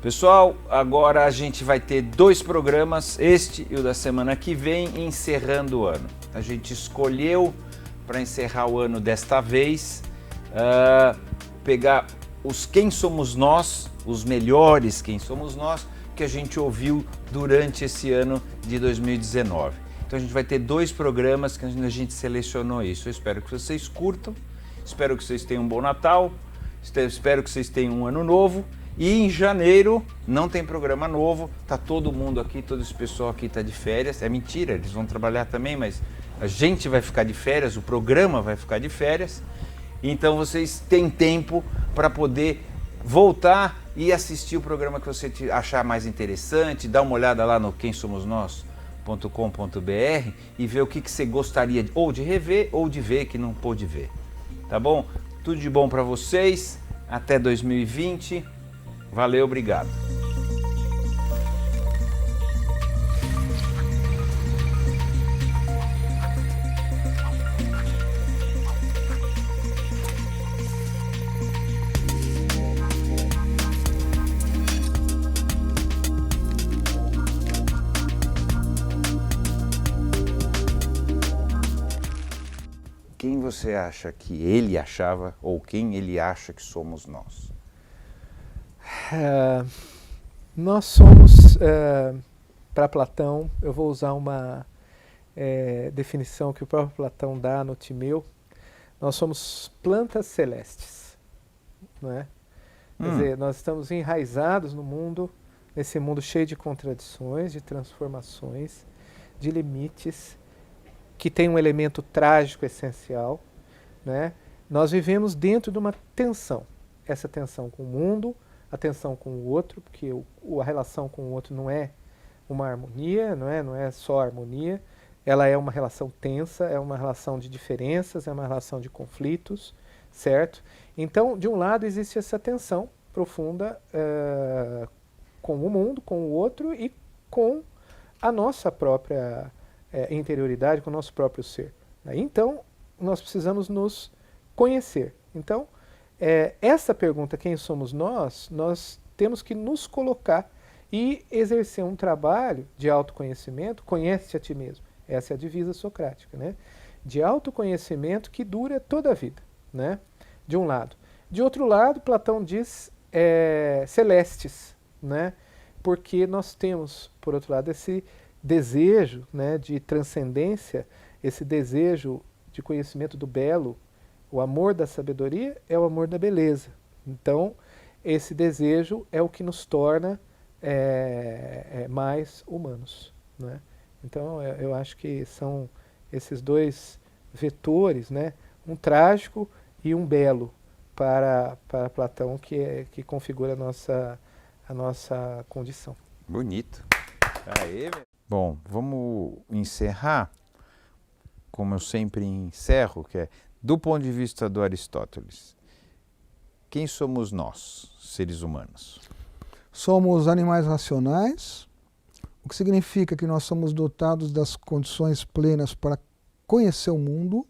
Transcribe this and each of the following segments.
Pessoal, agora a gente vai ter 2 programas, este e o da semana que vem, encerrando o ano. A gente escolheu para encerrar o ano desta vez, pegar os Quem Somos Nós, os melhores Quem Somos Nós, que a gente ouviu durante esse ano de 2019. Então a gente vai ter 2 programas que a gente selecionou isso. Eu espero que vocês curtam, espero que vocês tenham um bom Natal, espero que vocês tenham um ano novo. E em janeiro não tem programa novo, tá todo mundo aqui, todo esse pessoal aqui tá de férias. É mentira, eles vão trabalhar também, mas a gente vai ficar de férias, o programa vai ficar de férias. Então vocês têm tempo para poder voltar e assistir o programa que você achar mais interessante, dar uma olhada lá no quemsomosnós.com.br e ver o que você gostaria ou de rever ou de ver que não pôde ver. Tá bom? Tudo de bom para vocês, até 2020. Valeu, obrigado. Quem você acha que ele achava ou quem ele acha que somos nós? Nós somos, para Platão, eu vou usar uma definição que o próprio Platão dá no Timeu, nós somos plantas celestes, não é? Quer dizer, nós estamos enraizados no mundo, nesse mundo cheio de contradições, de transformações, de limites, que tem um elemento trágico essencial, né? Nós vivemos dentro de uma tensão, essa tensão com o mundo, a tensão com o outro, porque a relação com o outro não é uma harmonia, não é só harmonia, ela é uma relação tensa, é uma relação de diferenças, é uma relação de conflitos, certo? Então, de um lado existe essa tensão profunda com o mundo, com o outro e com a nossa própria interioridade, com o nosso próprio ser. Então, nós precisamos nos conhecer. Então, essa pergunta, quem somos nós temos que nos colocar e exercer um trabalho de autoconhecimento, conhece-te a ti mesmo. Essa é a divisa socrática, né? De autoconhecimento que dura toda a vida, né? De um lado. De outro lado, Platão diz celestes, né? Porque nós temos, por outro lado, esse desejo, né, de transcendência, esse desejo de conhecimento do belo. O amor da sabedoria é o amor da beleza. Então, esse desejo é o que nos torna mais humanos, né? Então, eu acho que são esses 2 vetores, né? Um trágico e um belo para Platão, que configura a nossa condição. Bonito. Aê, bom, vamos encerrar, como eu sempre encerro, que é do ponto de vista do Aristóteles. Quem somos nós, seres humanos? Somos animais racionais, o que significa que nós somos dotados das condições plenas para conhecer o mundo.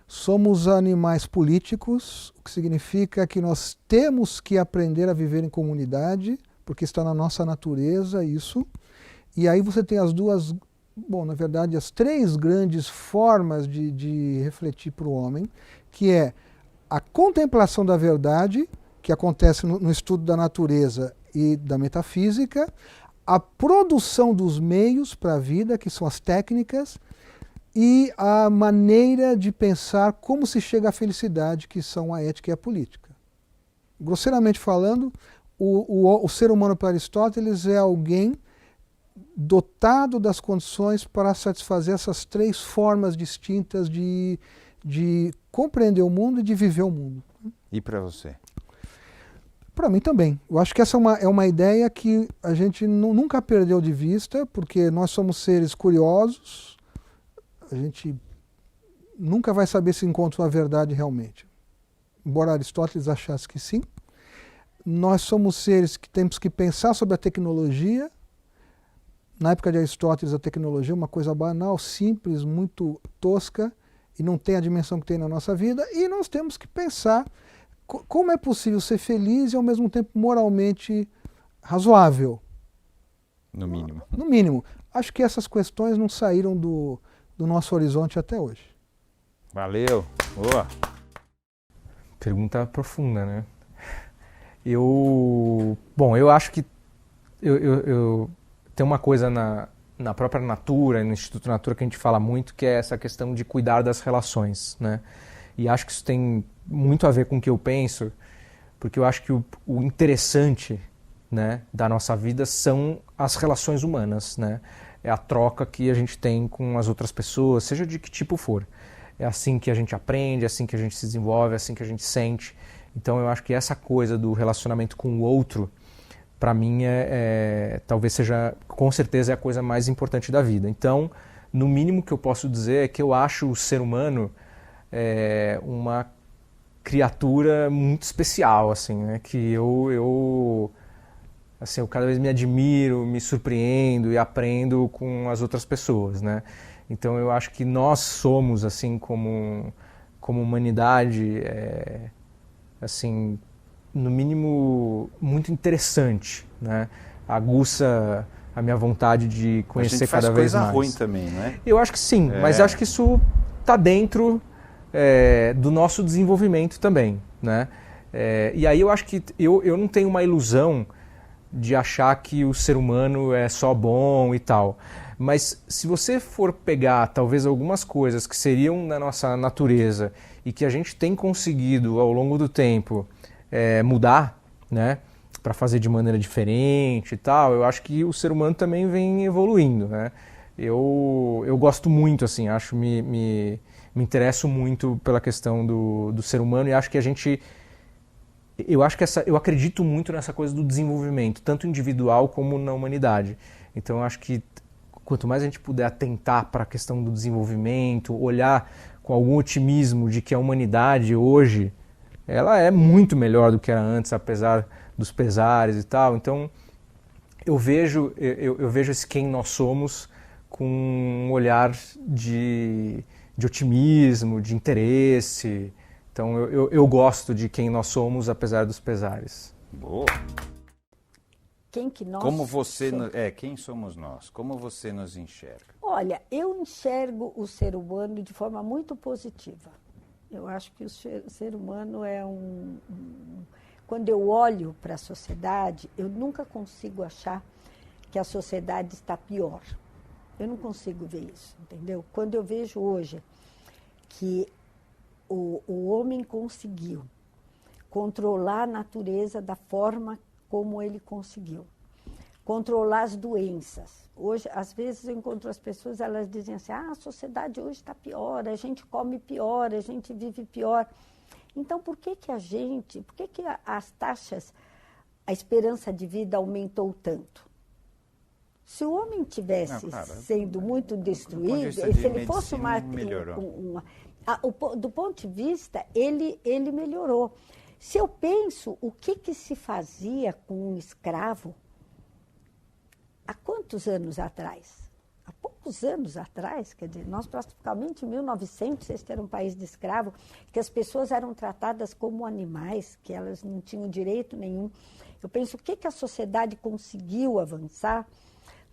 Somos animais políticos, o que significa que nós temos que aprender a viver em comunidade, porque está na nossa natureza isso. E aí você tem as duas, na verdade, as 3 grandes formas de refletir para o homem, que é a contemplação da verdade, que acontece no estudo da natureza e da metafísica, a produção dos meios para a vida, que são as técnicas, e a maneira de pensar como se chega à felicidade, que são a ética e a política. Grosseiramente falando, o ser humano para Aristóteles é alguém dotado das condições para satisfazer essas 3 formas distintas de compreender o mundo e de viver o mundo. E para você? Para mim também. Eu acho que essa é uma ideia que a gente nunca perdeu de vista, porque nós somos seres curiosos, a gente nunca vai saber se encontra uma verdade realmente. Embora Aristóteles achasse que sim, nós somos seres que temos que pensar sobre a tecnologia. Na época de Aristóteles, a tecnologia é uma coisa banal, simples, muito tosca, e não tem a dimensão que tem na nossa vida, e nós temos que pensar como é possível ser feliz e ao mesmo tempo moralmente razoável. No mínimo. No mínimo. Acho que essas questões não saíram do nosso horizonte até hoje. Valeu. Boa. Pergunta profunda, né? Eu acho que tem uma coisa na própria Natura, no Instituto Natura, que a gente fala muito, que é essa questão de cuidar das relações, né? E acho que isso tem muito a ver com o que eu penso, porque eu acho que o interessante, né, da nossa vida são as relações humanas, né? É a troca que a gente tem com as outras pessoas, seja de que tipo for. É assim que a gente aprende, é assim que a gente se desenvolve, é assim que a gente sente. Então eu acho que essa coisa do relacionamento com o outro, para mim, talvez seja, com certeza, é a coisa mais importante da vida. Então, no mínimo que eu posso dizer é que eu acho o ser humano uma criatura muito especial, assim, né? Que eu cada vez me admiro, me surpreendo e aprendo com as outras pessoas, né? Então eu acho que nós somos, assim, como humanidade, assim, no mínimo, muito interessante, né? Aguça a minha vontade de conhecer cada vez mais. A gente faz coisa ruim também, não é? Eu acho que sim, mas acho que isso está dentro do nosso desenvolvimento também, né? E aí eu acho que eu não tenho uma ilusão de achar que o ser humano é só bom e tal. Mas se você for pegar talvez algumas coisas que seriam da nossa natureza e que a gente tem conseguido ao longo do tempo mudar, né, para fazer de maneira diferente e tal, eu acho que o ser humano também vem evoluindo, né? Eu gosto muito, assim, me interesso muito pela questão do ser humano e acho que eu acredito muito nessa coisa do desenvolvimento, tanto individual como na humanidade. Então eu acho que quanto mais a gente puder atentar para a questão do desenvolvimento, olhar com algum otimismo de que a humanidade hoje ela é muito melhor do que era antes, apesar dos pesares e tal. Então eu vejo esse quem nós somos com um olhar de otimismo, de interesse. Então eu gosto de quem nós somos, apesar dos pesares. Boa. Quem somos nós? Como você nos enxerga? Olha, eu enxergo o ser humano de forma muito positiva. Eu acho que o ser humano é quando eu olho para a sociedade, eu nunca consigo achar que a sociedade está pior. Eu não consigo ver isso, entendeu? Quando eu vejo hoje que o homem conseguiu controlar a natureza da forma como ele conseguiu. Controlar as doenças. Hoje, às vezes, eu encontro as pessoas, elas dizem assim, a sociedade hoje está pior, a gente come pior, a gente vive pior. Então, por que as taxas, a esperança de vida aumentou tanto? Se o homem tivesse sendo muito destruído, se ele fosse do ponto de vista, ele melhorou. Se eu penso o que se fazia com um escravo, há quantos anos atrás? Há poucos anos atrás, quer dizer, nós praticamente em 1900, este era um país de escravo, que as pessoas eram tratadas como animais, que elas não tinham direito nenhum. Eu penso, o que a sociedade conseguiu avançar?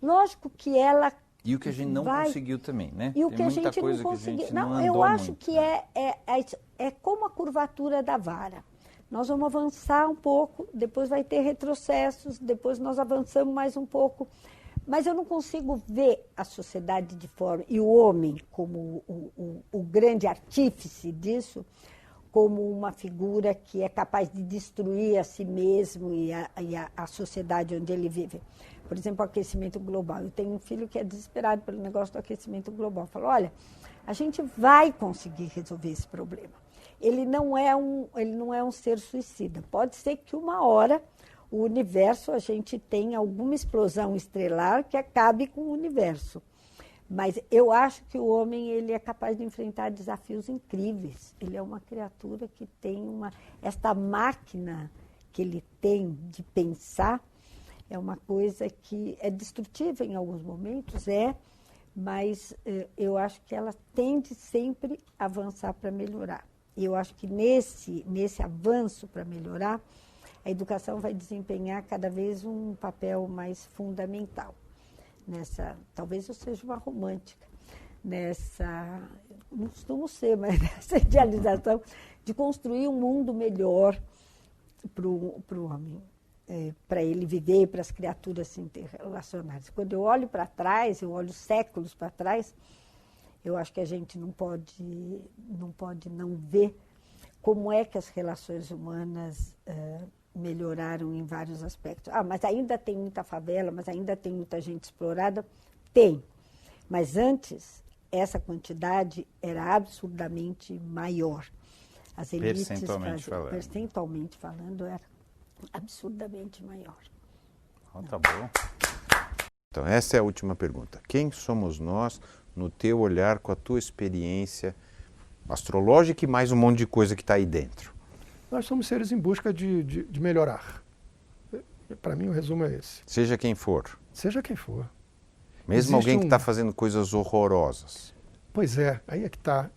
Lógico que ela... E o que a gente não conseguiu também, né? E o que a gente não conseguiu. Não, eu acho que é como a curvatura da vara. Nós vamos avançar um pouco, depois vai ter retrocessos, depois nós avançamos mais um pouco. Mas eu não consigo ver a sociedade de forma... E o homem, como o grande artífice disso, como uma figura que é capaz de destruir a si mesmo e a sociedade onde ele vive. Por exemplo, o aquecimento global. Eu tenho um filho que é desesperado pelo negócio do aquecimento global. Eu falo, olha, a gente vai conseguir resolver esse problema. Ele não é um ser suicida. Pode ser que uma hora o universo, a gente tenha alguma explosão estelar que acabe com o universo. Mas eu acho que o homem ele é capaz de enfrentar desafios incríveis. Ele é uma criatura que tem esta máquina que ele tem de pensar, é uma coisa que é destrutiva em alguns momentos, mas eu acho que ela tende sempre a avançar para melhorar. E eu acho que nesse avanço para melhorar, a educação vai desempenhar cada vez um papel mais fundamental. Talvez eu seja uma romântica, não costumo ser, mas nessa idealização de construir um mundo melhor para o homem, para ele viver, para as criaturas se interrelacionarem. Quando eu olho para trás, eu olho séculos para trás, eu acho que a gente não pode não ver como é que as relações humanas melhoraram em vários aspectos. Mas ainda tem muita favela, mas ainda tem muita gente explorada? Tem. Mas antes, essa quantidade era absurdamente maior. As elites, percentualmente falando, era absurdamente maior. Tá bom. Então, essa é a última pergunta. Quem somos nós, no teu olhar, com a tua experiência astrológica e mais um monte de coisa que está aí dentro? Nós somos seres em busca de melhorar. Para mim, o resumo é esse. Seja quem for. Seja quem for. Mesmo alguém que está fazendo coisas horrorosas. Pois é, aí é que está.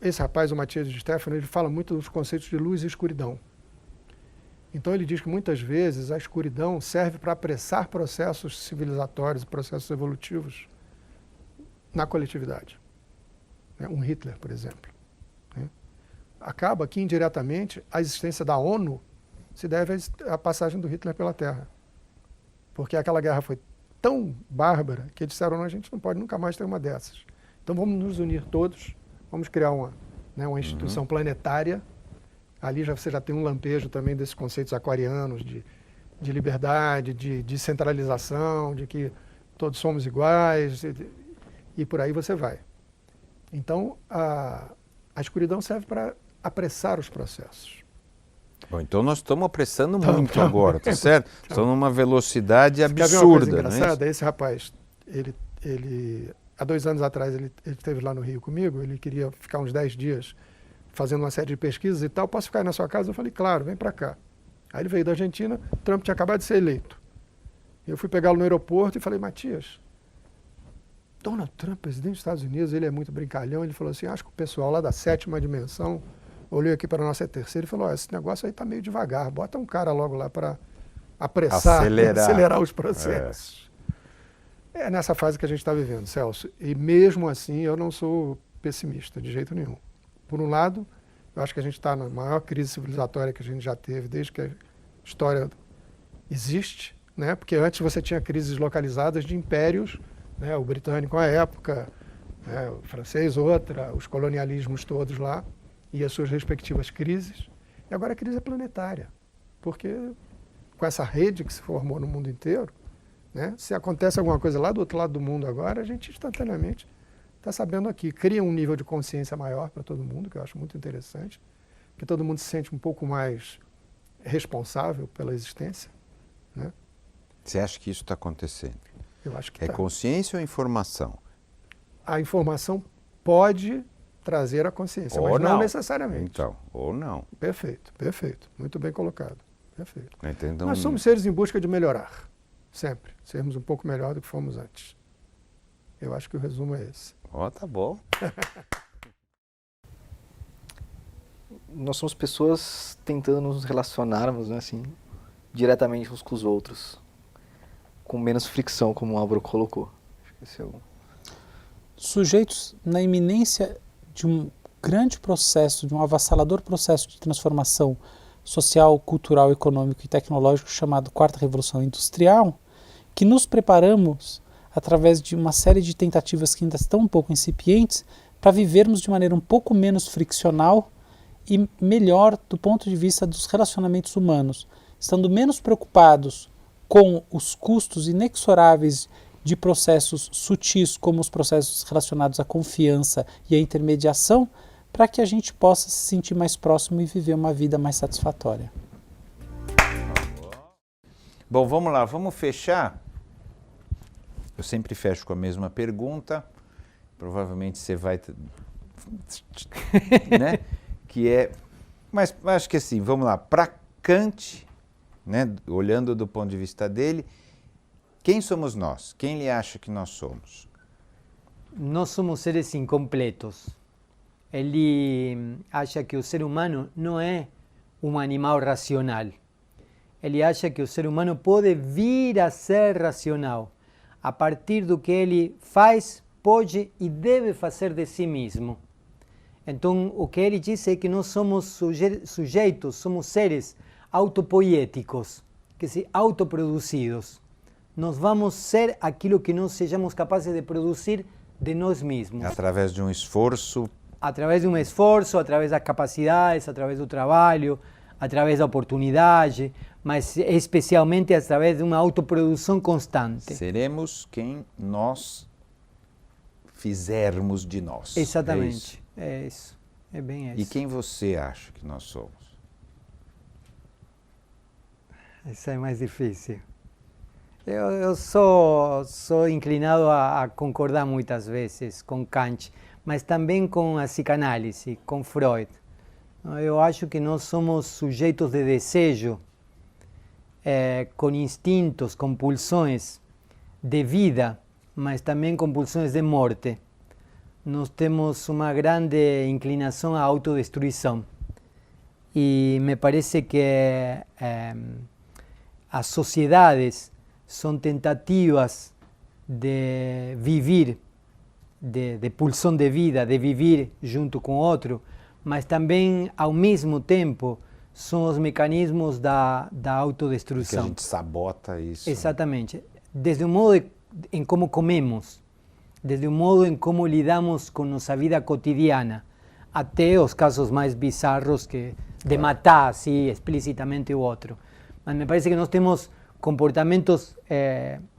Esse rapaz, o Matias de Stefano, ele fala muito dos conceitos de luz e escuridão. Então ele diz que muitas vezes a escuridão serve para apressar processos civilizatórios, processos evolutivos na coletividade. Um Hitler, por exemplo. Acaba que, indiretamente, a existência da ONU se deve à passagem do Hitler pela Terra. Porque aquela guerra foi tão bárbara que disseram, não, a gente não pode nunca mais ter uma dessas. Então vamos nos unir todos, vamos criar uma instituição planetária. Ali você já tem um lampejo também desses conceitos aquarianos de liberdade, de centralização, de que todos somos iguais, e por aí você vai. Então, a escuridão serve para apressar os processos. Bom, então nós estamos apressando muito agora, tá certo? Estamos numa velocidade absurda. Quer ver uma coisa engraçada? Esse rapaz, há 2 anos atrás, ele esteve lá no Rio comigo, ele queria ficar uns 10 dias fazendo uma série de pesquisas e tal. Posso ficar na sua casa? Eu falei, claro, vem para cá. Aí ele veio da Argentina, Trump tinha acabado de ser eleito. Eu fui pegá-lo no aeroporto e falei, Matias, Donald Trump, presidente dos Estados Unidos, ele é muito brincalhão. Ele falou assim, acho que o pessoal lá da 7ª dimensão olhou aqui para a nossa 3ª e falou, esse negócio aí está meio devagar, bota um cara logo lá para apressar, acelerar os processos. É nessa fase que a gente está vivendo, Celso. E mesmo assim eu não sou pessimista, de jeito nenhum. Por um lado, eu acho que a gente está na maior crise civilizatória que a gente já teve desde que a história existe, né? Porque antes você tinha crises localizadas de impérios, né? O britânico à época, né? O francês outra, os colonialismos todos lá e as suas respectivas crises. E agora a crise é planetária, porque com essa rede que se formou no mundo inteiro, né? Se acontece alguma coisa lá do outro lado do mundo agora, a gente instantaneamente está sabendo aqui. Cria um nível de consciência maior para todo mundo, que eu acho muito interessante, que todo mundo se sente um pouco mais responsável pela existência, né? Você acha que isso está acontecendo? Eu acho que é consciência ou informação? A informação pode trazer a consciência, mas não necessariamente. Então, ou não. Perfeito, perfeito. Muito bem colocado. Perfeito. Então, nós somos seres em busca de melhorar, sempre. Sermos um pouco melhor do que fomos antes. Eu acho que o resumo é esse. Tá bom. Nós somos pessoas tentando nos relacionarmos, né, assim, diretamente uns com os outros, com menos fricção, como o Álvaro colocou. Acho que esse é o... Sujeitos na iminência de um grande processo, de um avassalador processo de transformação social, cultural, econômico e tecnológico chamado Quarta Revolução Industrial, que nos preparamos através de uma série de tentativas que ainda estão um pouco incipientes para vivermos de maneira um pouco menos friccional e melhor do ponto de vista dos relacionamentos humanos, estando menos preocupados com os custos inexoráveis de processos sutis, como os processos relacionados à confiança e à intermediação, para que a gente possa se sentir mais próximo e viver uma vida mais satisfatória. Bom, vamos lá, vamos fechar. Eu sempre fecho com a mesma pergunta, provavelmente você vai, né? Que é, mas acho que assim, vamos lá, para Kant, né? Olhando do ponto de vista dele, quem somos nós? Quem ele acha que nós somos? Nós somos seres incompletos. Ele acha que o ser humano não é um animal racional, ele acha que o ser humano pode vir a ser racional a partir do que ele faz, pode e deve fazer de si mesmo. Então, o que ele diz é que nós somos sujeitos, somos seres autopoéticos, que se autoproduzidos. Nós vamos ser aquilo que nós sejamos capazes de produzir de nós mesmos. Através de um esforço. Através de um esforço, através das capacidades, através do trabalho, através da oportunidade, mas especialmente através de uma autoprodução constante. Seremos quem nós fizermos de nós. Exatamente, é isso. É bem isso. E quem você acha que nós somos? Isso é mais difícil. Eu sou inclinado a concordar muitas vezes com Kant, mas também com a psicanálise, com Freud. Eu acho que nós somos sujeitos de desejo, com instintos, com pulsões de vida, mas também com pulsões de morte. Nós temos uma grande inclinação à autodestruição. E me parece que as sociedades são tentativas de viver, de pulsão de vida, de viver junto com outro, mas também, ao mesmo tempo, são os mecanismos da autodestruição. Que a gente sabota isso. Exatamente. Desde o modo em como comemos, desde o modo em como lidamos com nossa vida cotidiana, até os casos mais bizarros de matar assim, explicitamente o outro. Mas me parece que nós temos comportamentos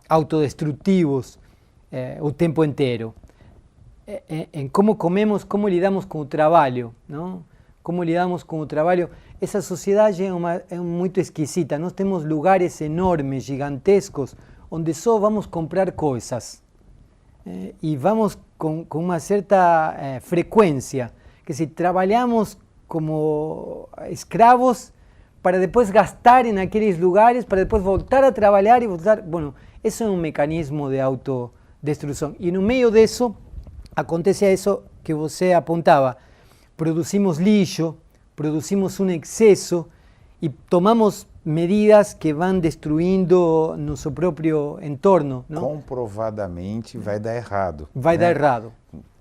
autodestrutivos o tempo inteiro. Em como comemos, como lidamos com o trabalho, não? Como lidamos com o trabalho. Essa sociedade é muito esquisita. Nós temos lugares enormes, gigantescos, onde só vamos comprar coisas. E vamos com uma certa frequência, que se trabalhamos como escravos para depois gastar naqueles lugares, para depois voltar a trabalhar e voltar... Bueno, isso é um mecanismo de autodestruição. E no meio disso, acontece isso que você apontava. Produzimos lixo, produzimos um excesso e tomamos medidas que vão destruindo nosso próprio entorno. Não? Comprovadamente vai dar errado. Vai dar errado.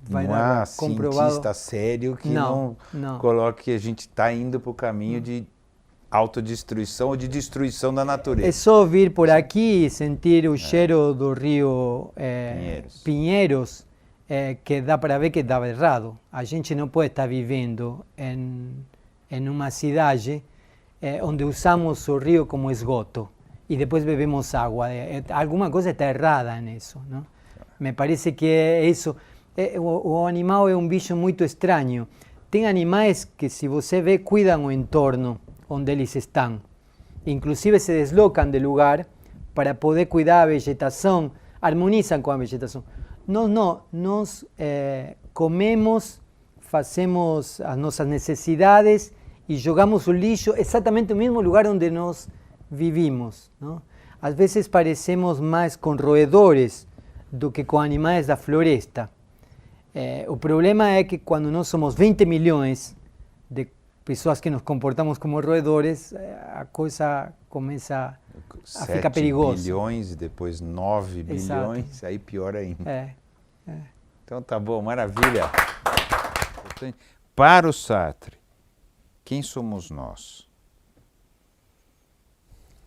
Não há cientista sério que não coloque que a gente está indo para o caminho de autodestruição ou de destruição da natureza. É só vir por aqui e sentir o cheiro do rio Pinheiros, que dá para ver que dá errado. A gente não pode estar vivendo em uma cidade onde usamos o rio como esgoto e depois bebemos água. Alguma coisa está errada nisso, não? Me parece que é isso. O animal é um bicho muito estranho. Tem animais que, se você vê, cuidam o entorno onde eles estão. Inclusive se deslocam de lugar para poder cuidar a vegetação, harmonizam com a vegetação. Nós não, nós comemos, fazemos as nossas necessidades e jogamos o lixo exatamente no mesmo lugar onde nós vivimos. Não? Às vezes parecemos mais com roedores do que com animais da floresta. O problema é que quando nós somos 20 milhões de pessoas que nos comportamos como roedores, a coisa começa a ficar perigosa. 7 bilhões e depois 9 bilhões, aí pior ainda. Então tá bom, maravilha. Para o Sartre, quem somos nós?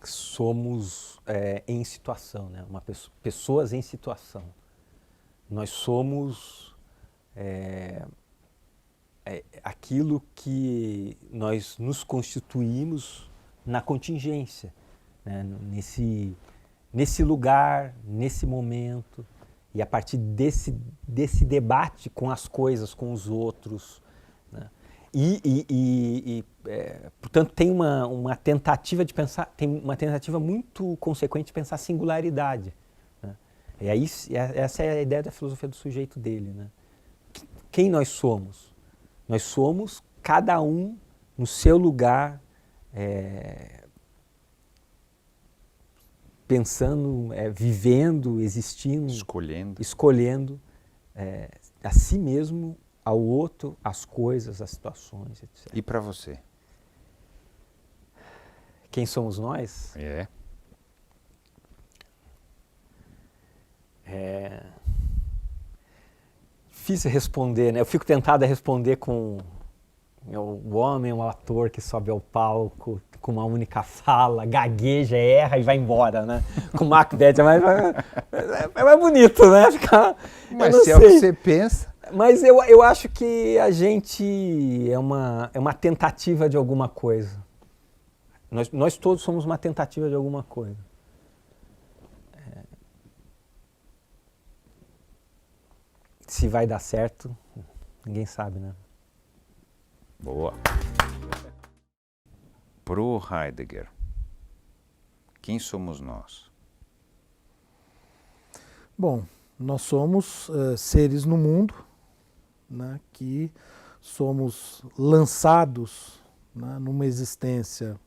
Somos em situação, né? Pessoas em situação. Nós somos aquilo que nós nos constituímos na contingência, né? Nesse lugar, nesse momento, e a partir desse debate com as coisas, com os outros, né? Portanto, tem uma tentativa de pensar, tem uma tentativa muito consequente de pensar singularidade, né? E aí, essa é a ideia da filosofia do sujeito dele, né? Quem nós somos? Nós somos cada um no seu lugar, pensando, vivendo, existindo, escolhendo a si mesmo, ao outro, as coisas, as situações, etc. E para você? Quem somos nós? É difícil responder, né? Eu fico tentado a responder com o homem, o ator que sobe ao palco com uma única fala, gagueja, erra e vai embora, né? Com Macbeth, é mais bonito, né? Mas se é o que você pensa... Mas eu acho que a gente é uma tentativa de alguma coisa. Nós todos somos uma tentativa de alguma coisa. Se vai dar certo, ninguém sabe, né? Boa. Pro Heidegger, quem somos nós? Bom, nós somos seres no mundo, né, que somos lançados, né, numa existência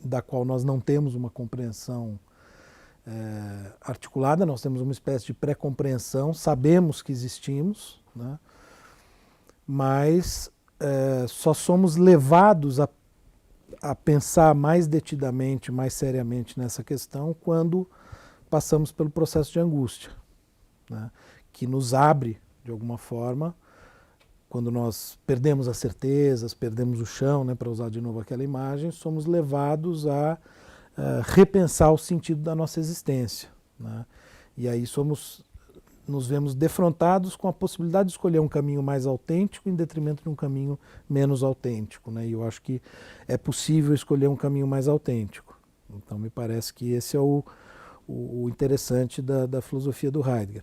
da qual nós não temos uma compreensão articulada, nós temos uma espécie de pré-compreensão, sabemos que existimos, né, mas só somos levados a pensar mais detidamente, mais seriamente nessa questão quando passamos pelo processo de angústia, né, que nos abre, de alguma forma, quando nós perdemos as certezas, perdemos o chão, né, para usar de novo aquela imagem, somos levados a repensar o sentido da nossa existência, né, e aí nos vemos defrontados com a possibilidade de escolher um caminho mais autêntico em detrimento de um caminho menos autêntico, né? E eu acho que é possível escolher um caminho mais autêntico. Então me parece que esse é o interessante da filosofia do Heidegger.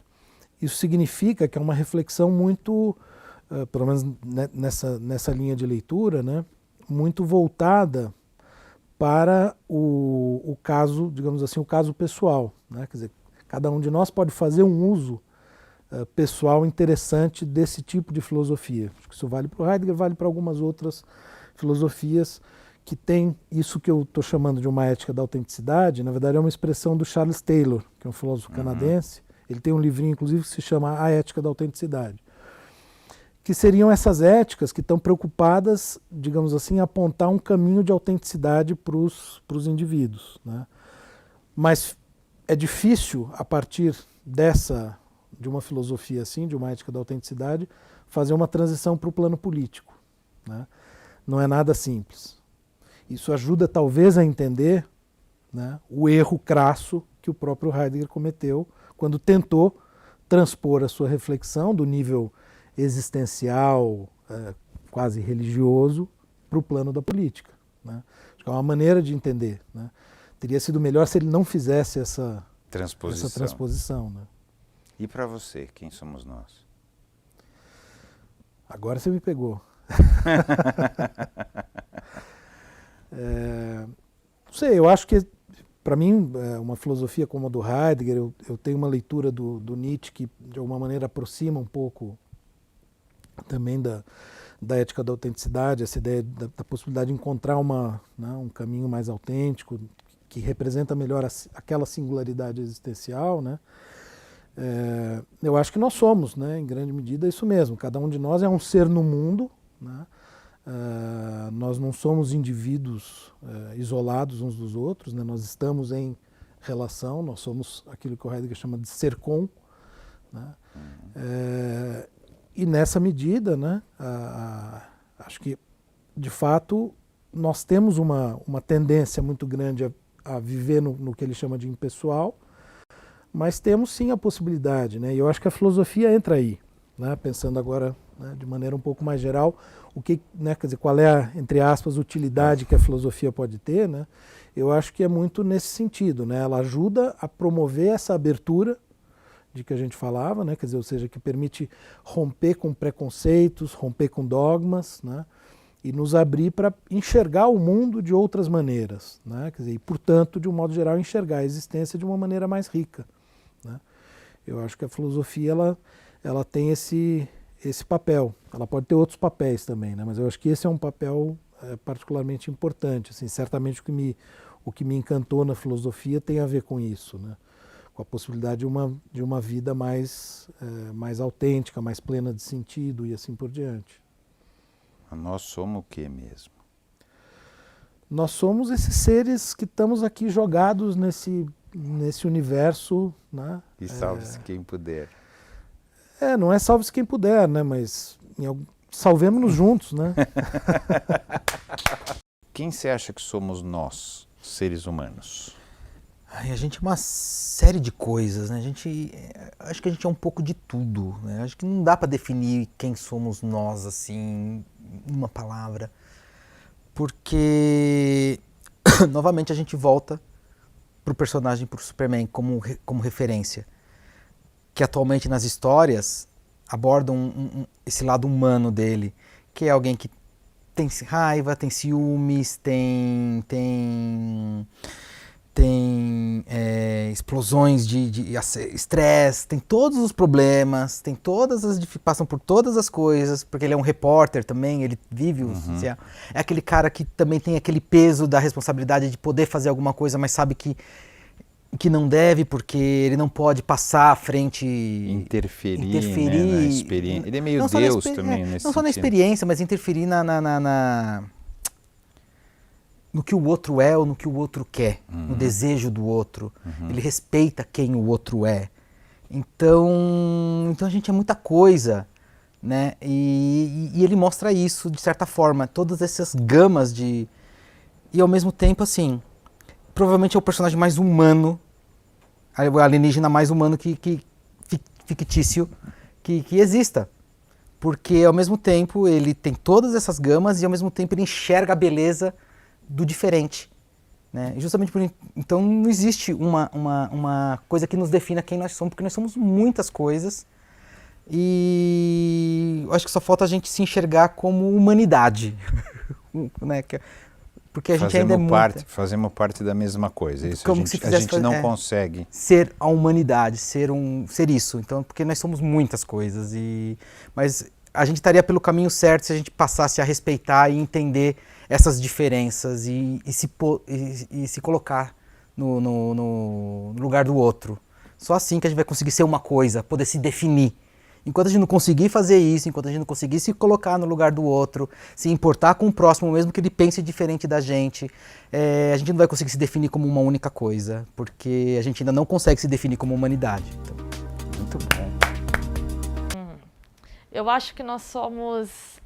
Isso significa que é uma reflexão muito, pelo menos nessa linha de leitura, né, muito voltada para o caso, digamos assim, o caso pessoal, né? Quer dizer, cada um de nós pode fazer um uso pessoal interessante desse tipo de filosofia. Acho que isso vale para o Heidegger, vale para algumas outras filosofias que tem isso que eu estou chamando de uma ética da autenticidade. Na verdade é uma expressão do Charles Taylor, que é um filósofo canadense. Ele tem um livrinho, inclusive, que se chama A Ética da Autenticidade. Que seriam essas éticas que estão preocupadas, digamos assim, em apontar um caminho de autenticidade para os indivíduos, né? Mas é difícil, a partir de uma filosofia assim, de uma ética da autenticidade, fazer uma transição para o plano político, né? Não é nada simples. Isso ajuda talvez a entender, né, o erro crasso que o próprio Heidegger cometeu quando tentou transpor a sua reflexão do nível existencial, quase religioso, para o plano da política, né? Acho que é uma maneira de entender, né? Teria sido melhor se ele não fizesse essa transposição, né? E para você, quem somos nós? Agora você me pegou. Não sei, eu acho que, para mim, uma filosofia como a do Heidegger, eu tenho uma leitura do Nietzsche que, de alguma maneira, aproxima um pouco também da ética da autenticidade, essa ideia da possibilidade de encontrar um caminho mais autêntico, que representa melhor aquela singularidade existencial, né? Eu acho que nós somos, né, em grande medida, isso mesmo. Cada um de nós é um ser no mundo, né? Nós não somos indivíduos isolados uns dos outros, né? Nós estamos em relação, nós somos aquilo que o Heidegger chama de ser com, né? E nessa medida, né, acho que, de fato, nós temos uma tendência muito grande a viver no que ele chama de impessoal, mas temos sim a possibilidade, né? E eu acho que a filosofia entra aí, né? Pensando agora, né, de maneira um pouco mais geral, né, quer dizer, qual é a, entre aspas, utilidade que a filosofia pode ter, né? Eu acho que é muito nesse sentido, né? Ela ajuda a promover essa abertura de que a gente falava, né? Quer dizer, ou seja, que permite romper com preconceitos, romper com dogmas, né? E nos abrir para enxergar o mundo de outras maneiras, né? Quer dizer, e, portanto, de um modo geral, enxergar a existência de uma maneira mais rica, né? Eu acho que a filosofia ela tem esse papel. Ela pode ter outros papéis também, né? Mas eu acho que esse é um papel particularmente importante. Assim, certamente o que me encantou na filosofia tem a ver com isso, né? Com a possibilidade de uma vida mais autêntica, mais plena de sentido e assim por diante. Nós somos o que mesmo? Nós somos esses seres que estamos aqui jogados nesse universo, né? E salve-se quem puder. Não é salve-se quem puder, né? Mas salvemos-nos juntos, né? Quem você acha que somos nós, seres humanos? A gente é uma série de coisas, né? Acho que a gente é um pouco de tudo, né? Acho que não dá para definir quem somos nós, assim, em uma palavra. Porque, novamente, a gente volta pro personagem, pro Superman, como referência. Que atualmente nas histórias abordam esse lado humano dele, que é alguém que tem raiva, tem ciúmes, tem explosões de estresse, tem todos os problemas, passam por todas as coisas, porque ele é um repórter também, ele vive é aquele cara que também tem aquele peso da responsabilidade de poder fazer alguma coisa, mas sabe que não deve, porque ele não pode passar à frente... Interferir né, na experiência. Ele é meio Deus também, nesse não só na experiência, mas interferir no que o outro é ou no que o outro quer, no desejo do outro. Ele respeita quem o outro é. Então a gente é muita coisa, né? E ele mostra isso, de certa forma, todas essas gamas de... E ao mesmo tempo, assim... Provavelmente é o personagem mais humano, o alienígena mais humano fictício que exista. Porque ao mesmo tempo ele tem todas essas gamas e ao mesmo tempo ele enxerga a beleza do diferente. Né? E justamente por então não existe uma coisa que nos defina quem nós somos, porque nós somos muitas coisas. E acho que só falta a gente se enxergar como humanidade. Né? Porque a gente ainda é fazemos parte da mesma coisa, isso como a gente não consegue ser a humanidade, ser isso. Então, porque nós somos muitas coisas mas a gente estaria pelo caminho certo se a gente passasse a respeitar e entender essas diferenças e se colocar no lugar do outro. Só assim que a gente vai conseguir ser uma coisa, poder se definir. Enquanto a gente não conseguir fazer isso, enquanto a gente não conseguir se colocar no lugar do outro, se importar com o próximo, mesmo que ele pense diferente da gente, a gente não vai conseguir se definir como uma única coisa, porque a gente ainda não consegue se definir como humanidade. Então, muito bom. Eu acho que nós somos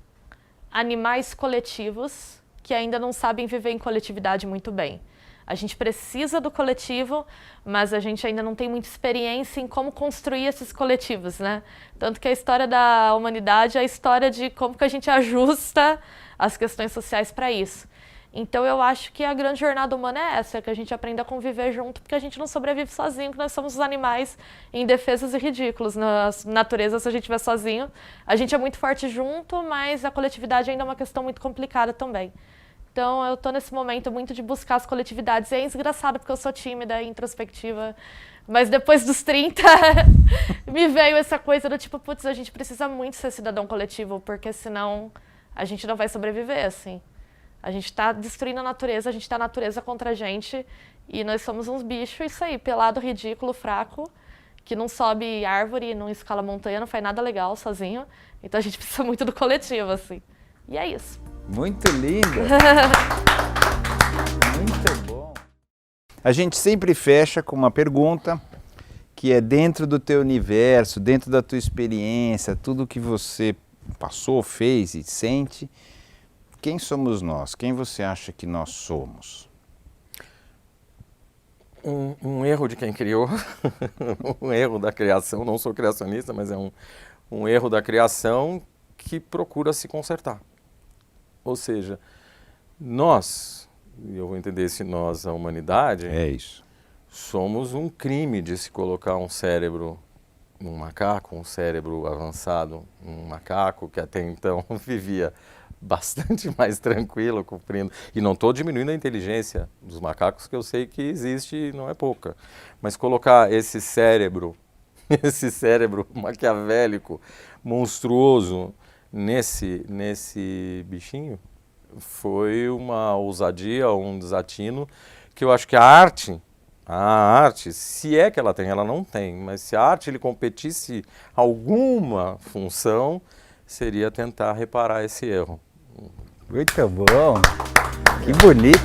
animais coletivos que ainda não sabem viver em coletividade muito bem. A gente precisa do coletivo, mas a gente ainda não tem muita experiência em como construir esses coletivos, né? Tanto que a história da humanidade é a história de como que a gente ajusta as questões sociais para isso. Então eu acho que a grande jornada humana é essa, que a gente aprenda a conviver junto, porque a gente não sobrevive sozinho, que nós somos os animais indefesos e ridículos. Na natureza, se a gente estiver sozinho, a gente é muito forte junto, mas a coletividade ainda é uma questão muito complicada também. Então, eu estou nesse momento muito de buscar as coletividades. E é engraçado, porque eu sou tímida e introspectiva. Mas depois dos 30, me veio essa coisa do tipo, putz, a gente precisa muito ser cidadão coletivo, porque senão a gente não vai sobreviver, assim. A gente está destruindo a natureza a natureza contra a gente. E nós somos uns bichos, isso aí, pelado, ridículo, fraco, que não sobe árvore, não escala montanha, não faz nada legal sozinho. Então, a gente precisa muito do coletivo, assim. E é isso. Muito lindo! Muito bom! A gente sempre fecha com uma pergunta que é dentro do teu universo, dentro da tua experiência, tudo que você passou, fez e sente. Quem somos nós? Quem você acha que nós somos? Um erro de quem criou, um erro da criação, não sou criacionista, mas é um erro da criação que procura se consertar. Ou seja, nós, e eu vou entender esse nós, a humanidade, somos um crime de se colocar um cérebro num macaco, um cérebro avançado num macaco que até então vivia bastante mais tranquilo, cumprindo. E não estou diminuindo a inteligência dos macacos, que eu sei que existe e não é pouca. Mas colocar esse cérebro maquiavélico, monstruoso, nesse bichinho, foi uma ousadia, um desatino, que eu acho que a arte, se é que ela tem, ela não tem, mas se a arte ele competisse alguma função, seria tentar reparar esse erro. Muito bom. Que bonito.